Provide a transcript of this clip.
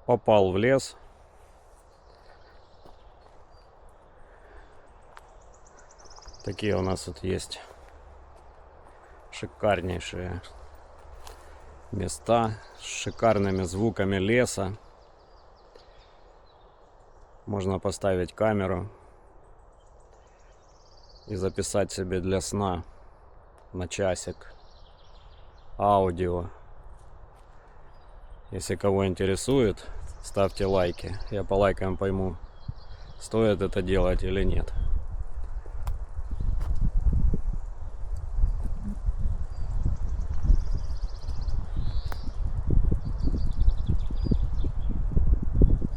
Попал в лес. Такие у нас тут есть шикарнейшие места с шикарными звуками леса. Можно поставить камеру и записать себе для сна на часик аудио. Если кого интересует, ставьте лайки. Я по лайкам пойму, стоит это делать или нет.